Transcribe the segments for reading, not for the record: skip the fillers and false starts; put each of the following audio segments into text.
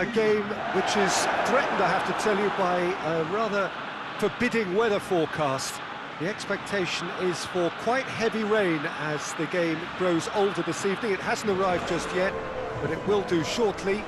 a game which is threatened, I have to tell you, by a rather forbidding weather forecast. The expectation is for quite heavy rain as the game grows older this evening. It hasn't arrived just yet, but it will do shortly.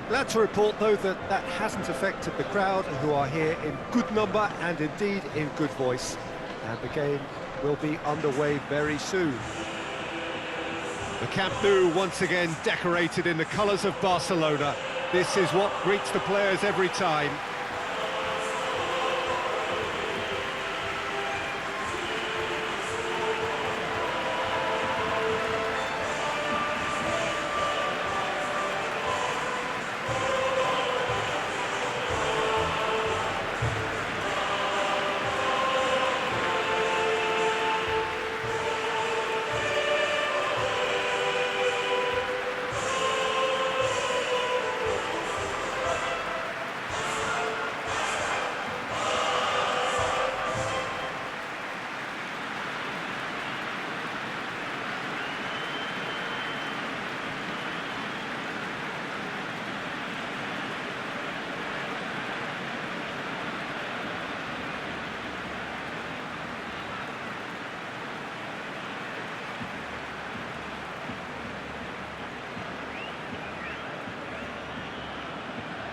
Glad to report, though, that that hasn't affected the crowd, who are here in good number and indeed in good voice. And the game will be underway very soon. The Camp Nou once again decorated in the colours of Barcelona. This is what greets the players every time.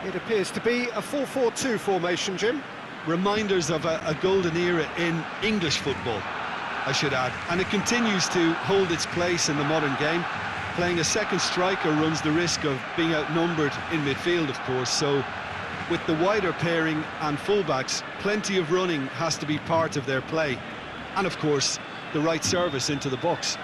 It appears to be a 4-4-2 formation, Jim. Reminders of a golden era in English football, I should add. And it continues to hold its place in the modern game. Playing a second striker runs the risk of being outnumbered in midfield, of course. So with the wider pairing and fullbacks, plenty of running has to be part of their play. And of course, the right service into the box.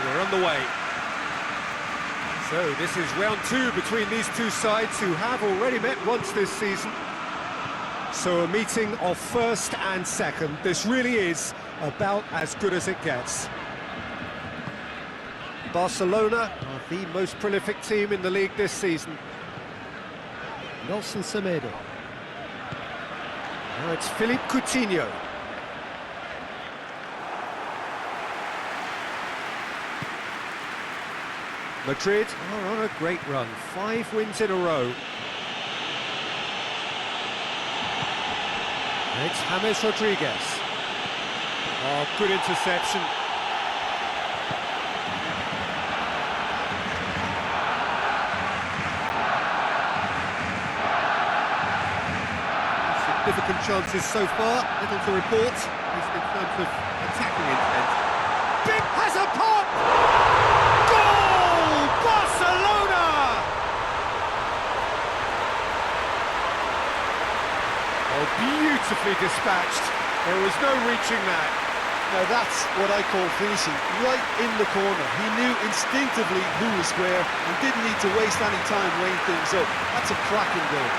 We're on the way. So this is round two between these two sides who have already met once this season. So a meeting of first and second. This really is about as good as it gets. Barcelona are the most prolific team in the league this season. Nelson Semedo. Now it's Philippe Coutinho. Madrid are on a great run, 5 wins in a row. It's James Rodriguez. Oh, good interception. Significant chances so far, little to report, at least in terms of attacking intent. Big has a pop! Beautifully dispatched. There was no reaching that. Now that's what I call finishing, right in the corner. He knew instinctively who was where and didn't need to waste any time weighing things up. That's a cracking goal.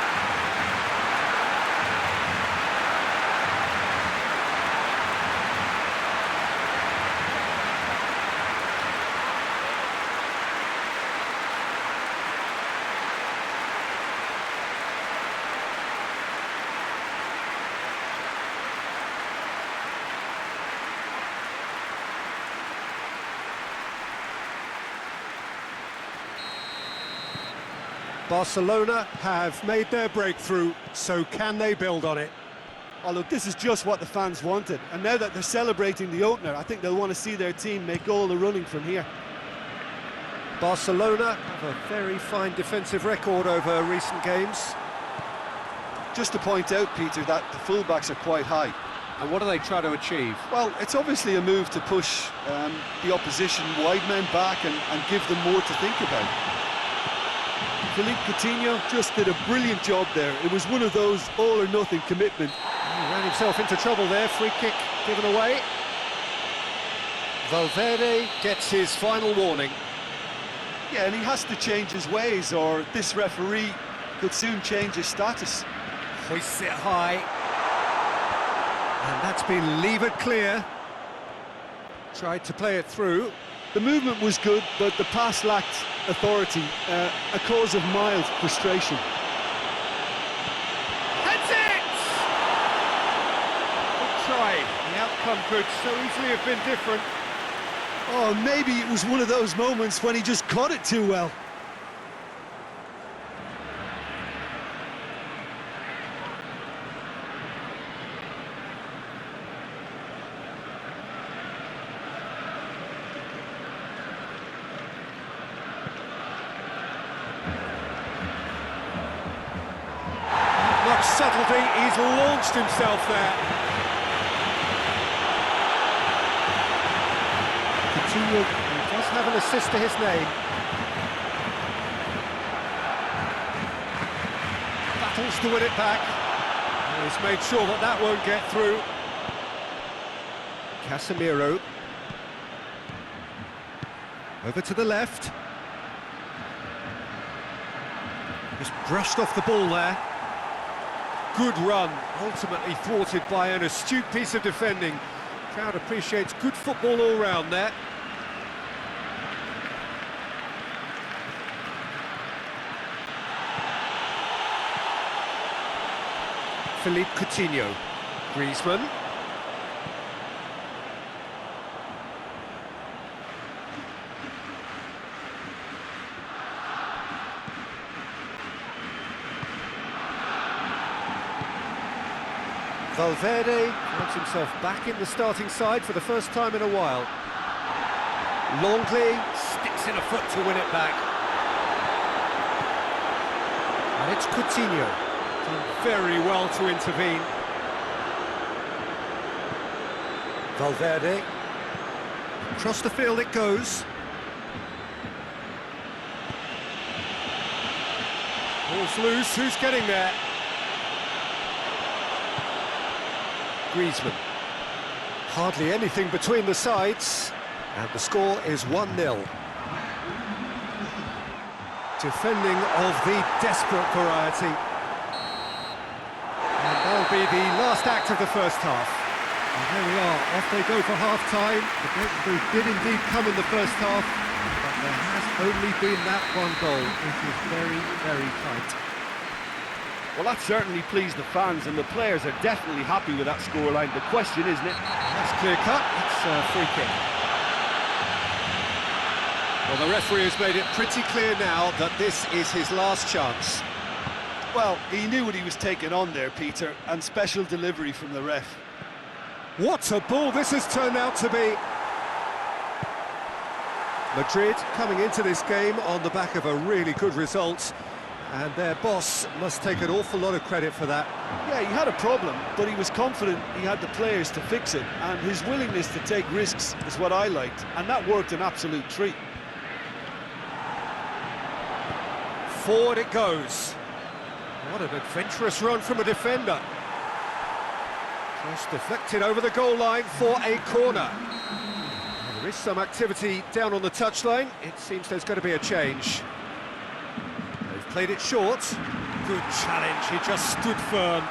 Barcelona have made their breakthrough, so can they build on it? Oh look, this is just what the fans wanted, and now that they're celebrating the opener, I think they'll want to see their team make all the running from here. Barcelona have a very fine defensive record over recent games. Just to point out, Peter, that the fullbacks are quite high. And what do they try to achieve? Well, it's obviously a move to push the opposition wide men back and give them more to think about. Philippe Coutinho just did a brilliant job there. It was one of those all-or-nothing commitment. He ran himself into trouble there, free kick given away. Valverde gets his final warning. Yeah, and he has to change his ways, or this referee could soon change his status. Hoists it high. And that's been levered clear. Tried to play it through. The movement was good, but the pass lacked authority, a cause of mild frustration. That's it! Good try. The outcome could so easily have been different. Oh, maybe it was one of those moments when he just caught it too well. Much subtlety, he's launched himself there. Coutinho does have an assist to his name. Battles to win it back. And he's made sure that that won't get through. Casemiro. Over to the left. Just brushed off the ball there. Good run, ultimately thwarted by an astute piece of defending. Crowd appreciates good football all round there. Philippe Coutinho. Griezmann. Valverde finds himself back in the starting side for the first time in a while. Longley sticks in a foot to win it back. And it's Coutinho. Done very well to intervene. Valverde. Across the field it goes. Ball's loose, who's getting there? Griezmann. Hardly anything between the sides, and the score is 1-0. Defending of the desperate variety. And that'll be the last act of the first half. And there we are, off they go for half-time. The breakthrough did indeed come in the first half, but there has only been that one goal. It is very, very tight. Well, that certainly pleased the fans, and the players are definitely happy with that scoreline. The question, isn't it? That's clear cut, it's a free kick. Well, the referee has made it pretty clear now that this is his last chance. Well, he knew what he was taking on there, Peter, and special delivery from the ref. What a ball this has turned out to be! Madrid coming into this game on the back of a really good result. And their boss must take an awful lot of credit for that. Yeah, he had a problem, but he was confident he had the players to fix it, and his willingness to take risks is what I liked, and that worked an absolute treat. Forward it goes. What an adventurous run from a defender. Just deflected over the goal line for a corner. Well, there is some activity down on the touchline. It seems there's going to be a change. Played it short. Good challenge, he just stood firm.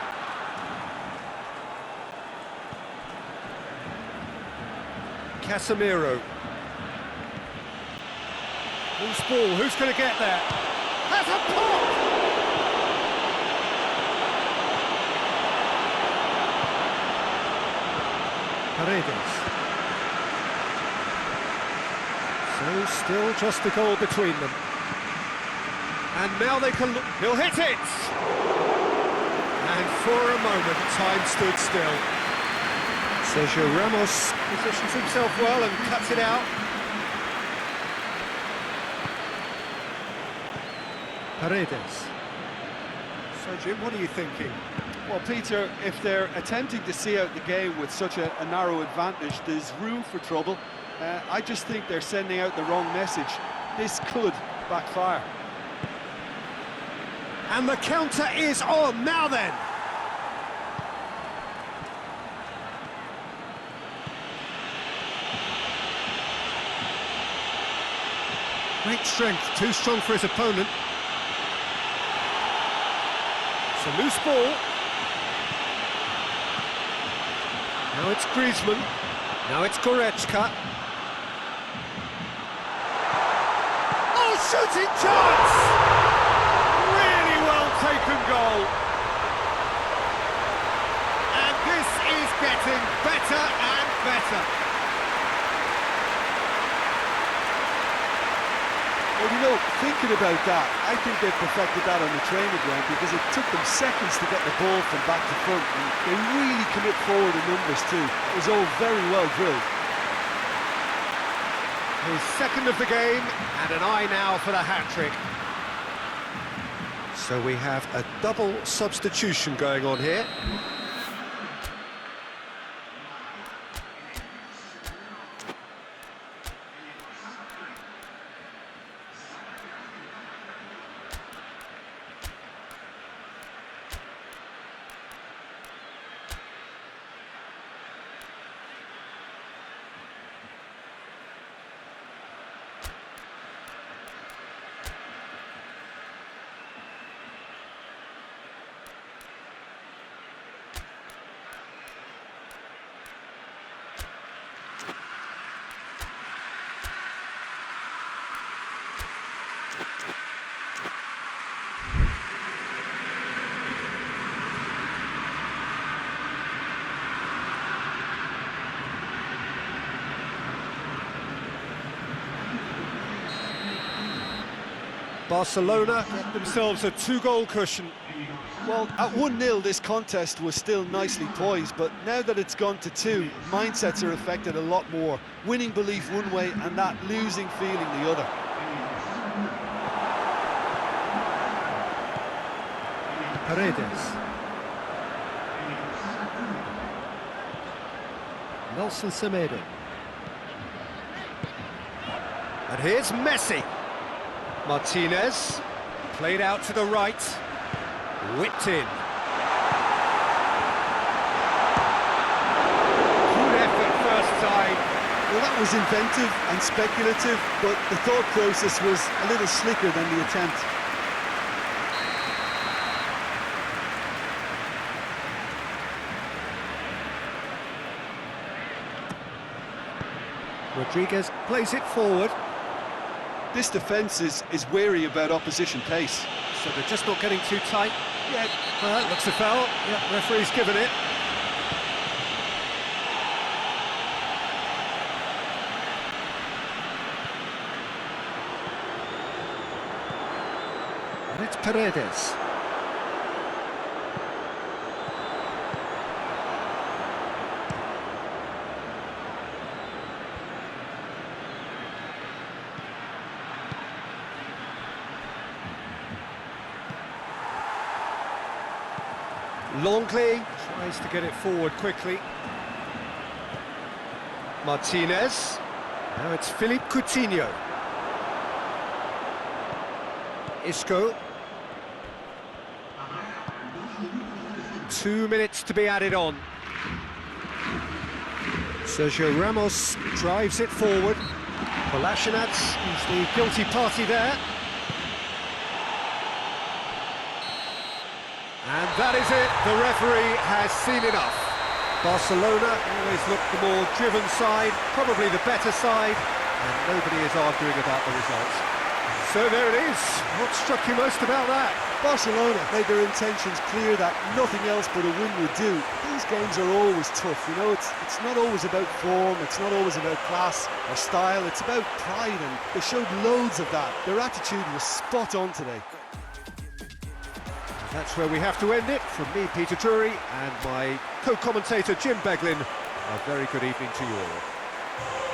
Casemiro. Loose ball, who's going to get there? Has a pop! Paredes. So still just a goal between them. And now they can look, he'll hit it! And for a moment, time stood still. Sergio Ramos positions himself well and cuts it out. Paredes. So, Jim, what are you thinking? Well, Peter, if they're attempting to see out the game with such a narrow advantage, there's room for trouble. I just think they're sending out the wrong message. This could backfire. And the counter is on, now then! Great strength, too strong for his opponent. It's a loose ball. Now it's Griezmann. Now it's Goretzka. Oh, shooting chance! Really well taken goal. And this is getting better and better. Well, you know, thinking about that, I think they perfected that on the training ground because it took them seconds to get the ball from back to front, and they really commit forward in numbers too. It was all very well drilled. His second of the game, and an eye now for the hat-trick. So we have a double substitution going on here. Barcelona get themselves a two-goal cushion. Well, at 1-0 this contest was still nicely poised, but now that it's gone to 2, mindsets are affected a lot more. Winning belief one way and that losing feeling the other. Paredes. Nelson Semedo. And here's Messi. Martinez, played out to the right, whipped in. Good effort first time. Well, that was inventive and speculative, but the thought process was a little slicker than the attempt. Rodriguez plays it forward. This defence is wary about opposition pace. So they're just not getting too tight. Yeah, well, that looks a foul. Yeah, referee's given it. And it's Paredes. Longley tries to get it forward quickly. Martinez. Now it's Philippe Coutinho. Isco. 2 minutes to be added on. Sergio Ramos drives it forward. Kolasinac is the guilty party there. And that is it, the referee has seen enough. Barcelona always look the more driven side, probably the better side, and nobody is arguing about the results. So there it is. What struck you most about that? Barcelona made their intentions clear that nothing else but a win would do. These games are always tough, you know, it's not always about form, it's not always about class or style, it's about pride, and they showed loads of that. Their attitude was spot on today. That's where we have to end it. From me, Peter Drury, and my co-commentator Jim Beglin, a very good evening to you all.